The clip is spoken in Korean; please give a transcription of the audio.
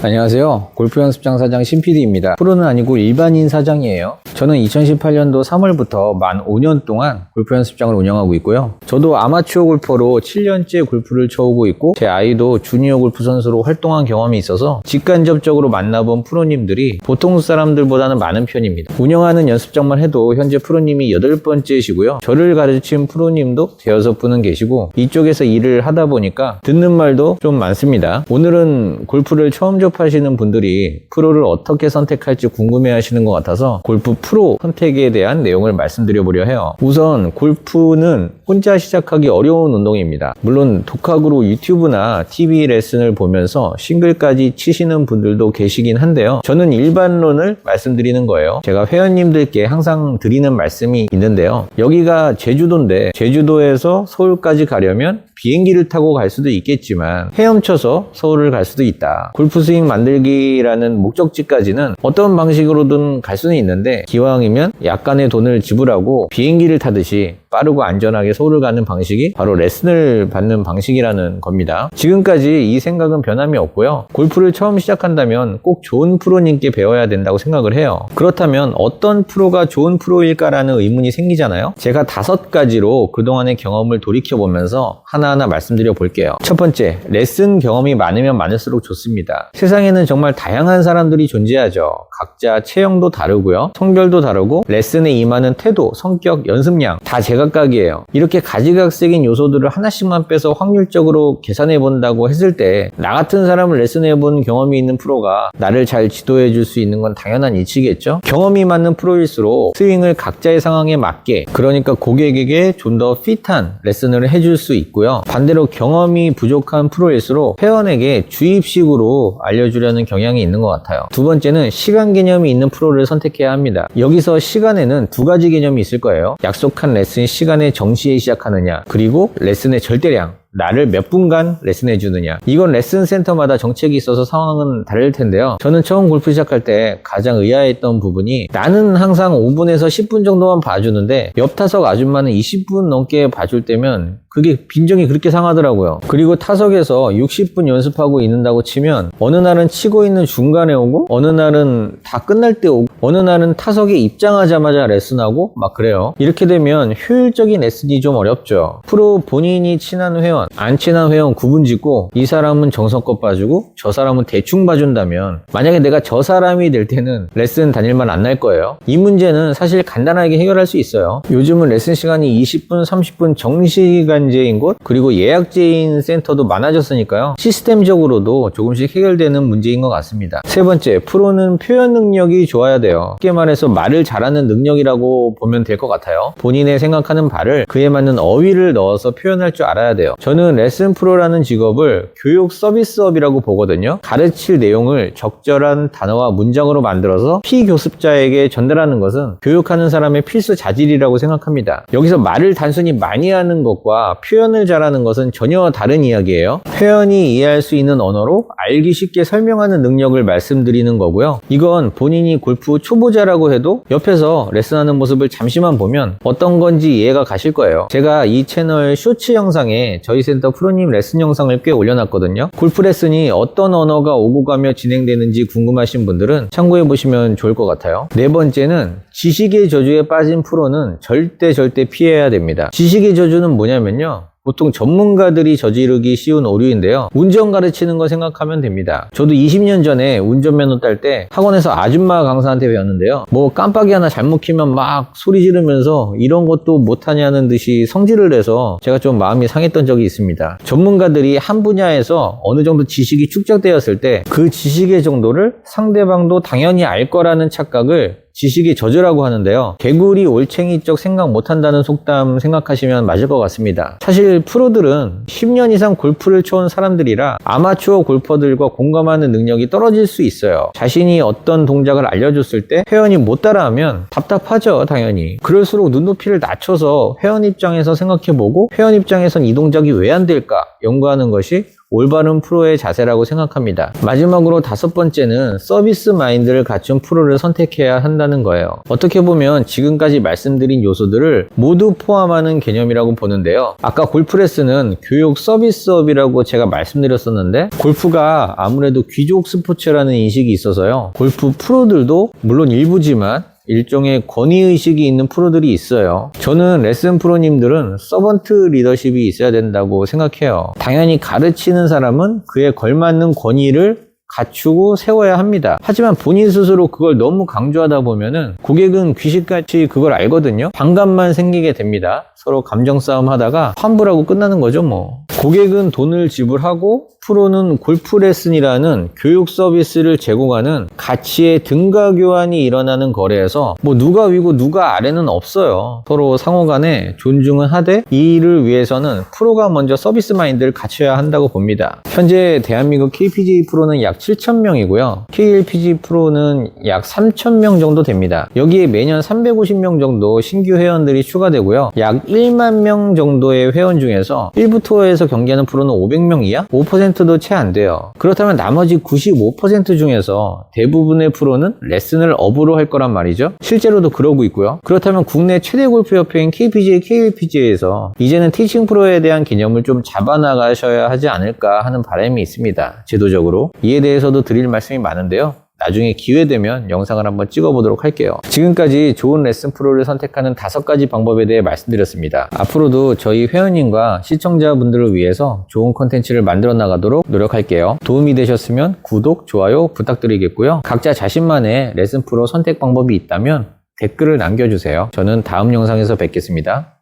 안녕하세요. 골프 연습장 사장 신PD입니다. 프로는 아니고 일반인 사장이에요. 저는 2018년도 3월부터 만 5년 동안 골프 연습장을 운영하고 있고요. 저도 아마추어 골퍼로 7년째 골프를 쳐오고 있고 제 아이도 주니어 골프 선수로 활동한 경험이 있어서 직간접적으로 만나본 프로님들이 보통 사람들보다는 많은 편입니다. 운영하는 연습장만 해도 현재 프로님이 8번째시고요. 저를 가르친 프로님도 대여섯 분은 계시고 이쪽에서 일을 하다 보니까 듣는 말도 좀 많습니다. 오늘은 골프를 처음 접하시는 분들이 프로를 어떻게 선택할지 궁금해 하시는 것 같아서 골프 프로 선택에 대한 내용을 말씀드려 보려 해요. 우선 골프는 혼자 시작하기 어려운 운동입니다. 물론 독학으로 유튜브나 TV 레슨을 보면서 싱글까지 치시는 분들도 계시긴 한데요. 저는 일반론을 말씀드리는 거예요. 제가 회원님들께 항상 드리는 말씀이 있는데요. 여기가 제주도인데 제주도에서 서울까지 가려면 비행기를 타고 갈 수도 있겠지만 헤엄쳐서 서울을 갈 수도 있다. 골프 스윙 만들기라는 목적지까지는 어떤 방식으로든 갈 수는 있는데 기왕이면 약간의 돈을 지불하고 비행기를 타듯이 빠르고 안전하게 서울을 가는 방식이 바로 레슨을 받는 방식이라는 겁니다. 지금까지 이 생각은 변함이 없고요. 골프를 처음 시작한다면 꼭 좋은 프로님께 배워야 된다고 생각을 해요. 그렇다면 어떤 프로가 좋은 프로일까라는 의문이 생기잖아요. 제가 5가지로 그동안의 경험을 돌이켜보면서 하나하나 말씀드려 볼게요. 첫 번째, 레슨 경험이 많으면 많을수록 좋습니다. 세상에는 정말 다양한 사람들이 존재하죠. 각자 체형도 다르고요. 성별도 다르고 레슨에 임하는 태도, 성격, 연습량 다 제각각이에요. 이렇게 가지각색인 요소들을 하나씩만 빼서 확률적으로 계산해 본다고 했을 때 나 같은 사람을 레슨해 본 경험이 있는 프로가 나를 잘 지도해 줄 수 있는 건 당연한 이치겠죠. 경험이 많은 프로일수록 스윙을 각자의 상황에 맞게, 그러니까 고객에게 좀 더 핏한 레슨을 해줄 수 있고요. 반대로 경험이 부족한 프로일수록 회원에게 주입식으로 알려주려는 경향이 있는 것 같아요. 두 번째는 시간 개념이 있는 프로를 선택해야 합니다. 여기서 시간에는 2가지 개념이 있을 거예요. 약속한 레슨 시간에 정시에 시작하느냐, 그리고 레슨의 절대량, 나를 몇 분간 레슨해 주느냐. 이건 레슨 센터마다 정책이 있어서 상황은 다를 텐데요. 저는 처음 골프 시작할 때 가장 의아했던 부분이 나는 항상 5분에서 10분 정도만 봐주는데 옆 타석 아줌마는 20분 넘게 봐줄 때면 그게 빈정이 그렇게 상하더라고요. 그리고 타석에서 60분 연습하고 있는다고 치면 어느 날은 치고 있는 중간에 오고 어느 날은 다 끝날 때 오고 어느 날은 타석에 입장하자마자 레슨하고 막 그래요. 이렇게 되면 효율적인 레슨이 좀 어렵죠. 프로 본인이 친한 회원, 안 친한 회원 구분 짓고 이 사람은 정성껏 봐주고 저 사람은 대충 봐준다면 만약에 내가 저 사람이 될 때는 레슨 다닐만 안 날 거예요. 이 문제는 사실 간단하게 해결할 수 있어요. 요즘은 레슨 시간이 20분, 30분 정시간제인 곳 그리고 예약제인 센터도 많아졌으니까요. 시스템적으로도 조금씩 해결되는 문제인 것 같습니다. 세 번째, 프로는 표현 능력이 좋아야 돼요. 쉽게 말해서 말을 잘하는 능력이라고 보면 될 것 같아요. 본인의 생각하는 바를 그에 맞는 어휘를 넣어서 표현할 줄 알아야 돼요. 저는 레슨 프로라는 직업을 교육 서비스업이라고 보거든요. 가르칠 내용을 적절한 단어와 문장으로 만들어서 피교습자에게 전달하는 것은 교육하는 사람의 필수 자질이라고 생각합니다. 여기서 말을 단순히 많이 하는 것과 표현을 잘하는 것은 전혀 다른 이야기예요. 회원이 이해할 수 있는 언어로 알기 쉽게 설명하는 능력을 말씀드리는 거고요. 이건 본인이 골프 초보자라고 해도 옆에서 레슨하는 모습을 잠시만 보면 어떤 건지 이해가 가실 거예요. 제가 이 채널 쇼츠 영상에 저희 센터 프로님 레슨 영상을 꽤 올려놨거든요. 골프 레슨이 어떤 언어가 오고 가며 진행되는지 궁금하신 분들은 참고해 보시면 좋을 것 같아요. 네 번째는 지식의 저주에 빠진 프로는 절대 피해야 됩니다. 지식의 저주는 뭐냐면요, 보통 전문가들이 저지르기 쉬운 오류인데요. 운전 가르치는 거 생각하면 됩니다. 저도 20년 전에 운전면허 딸 때 학원에서 아줌마 강사한테 배웠는데요. 뭐 깜빡이 하나 잘못 키면 막 소리 지르면서 이런 것도 못하냐는 듯이 성질을 내서 제가 좀 마음이 상했던 적이 있습니다. 전문가들이 한 분야에서 어느 정도 지식이 축적되었을 때 그 지식의 정도를 상대방도 당연히 알 거라는 착각을 지식의 저주라고 하는데요. 개구리 올챙이 쪽 생각 못한다는 속담 생각하시면 맞을 것 같습니다. 사실 프로들은 10년 이상 골프를 쳐온 사람들이라 아마추어 골퍼들과 공감하는 능력이 떨어질 수 있어요. 자신이 어떤 동작을 알려줬을 때 회원이 못 따라하면 답답하죠, 당연히. 그럴수록 눈높이를 낮춰서 회원 입장에서 생각해보고 회원 입장에선 이 동작이 왜 안 될까 연구하는 것이 올바른 프로의 자세라고 생각합니다. 마지막으로 5번째는 서비스 마인드를 갖춘 프로를 선택해야 한다는 거예요. 어떻게 보면 지금까지 말씀드린 요소들을 모두 포함하는 개념이라고 보는데요. 아까 골프레슨은 교육 서비스업이라고 제가 말씀드렸었는데 골프가 아무래도 귀족 스포츠라는 인식이 있어서요. 골프 프로들도 물론 일부지만 일종의 권위의식이 있는 프로들이 있어요. 저는 레슨 프로님들은 서번트 리더십이 있어야 된다고 생각해요. 당연히 가르치는 사람은 그에 걸맞는 권위를 갖추고 세워야 합니다. 하지만 본인 스스로 그걸 너무 강조하다 보면은 고객은 귀신같이 그걸 알거든요. 반감만 생기게 됩니다. 서로 감정 싸움 하다가 환불하고 끝나는 거죠 뭐. 고객은 돈을 지불하고 프로는 골프 레슨이라는 교육 서비스를 제공하는 가치의 등가 교환이 일어나는 거래에서 뭐 누가 위고 누가 아래는 없어요. 서로 상호 간에 존중은 하되 이 일을 위해서는 프로가 먼저 서비스 마인드를 갖춰야 한다고 봅니다. 현재 대한민국 KPGA 프로는 약 7,000명이고요. KLPG 프로는 약 3,000명 정도 됩니다. 여기에 매년 350명 정도 신규 회원들이 추가되고요. 약 1만 명 정도의 회원 중에서 1부 투어에서 경기하는 프로는 500명 이하? 5%도 채 안 돼요. 그렇다면 나머지 95% 중에서 대부분의 프로는 레슨을 업으로 할 거란 말이죠. 실제로도 그러고 있고요. 그렇다면 국내 최대 골프 협회인 KPGA, KLPGA에서 이제는 티칭 프로에 대한 개념을 좀 잡아나가셔야 하지 않을까 하는 바람이 있습니다. 제도적으로. 이에 대해서도 드릴 말씀이 많은데요. 나중에 기회 되면 영상을 한번 찍어보도록 할게요. 지금까지 좋은 레슨 프로를 선택하는 5가지 방법에 대해 말씀드렸습니다. 앞으로도 저희 회원님과 시청자분들을 위해서 좋은 콘텐츠를 만들어 나가도록 노력할게요. 도움이 되셨으면 구독, 좋아요 부탁드리겠고요. 각자 자신만의 레슨 프로 선택 방법이 있다면 댓글을 남겨주세요. 저는 다음 영상에서 뵙겠습니다.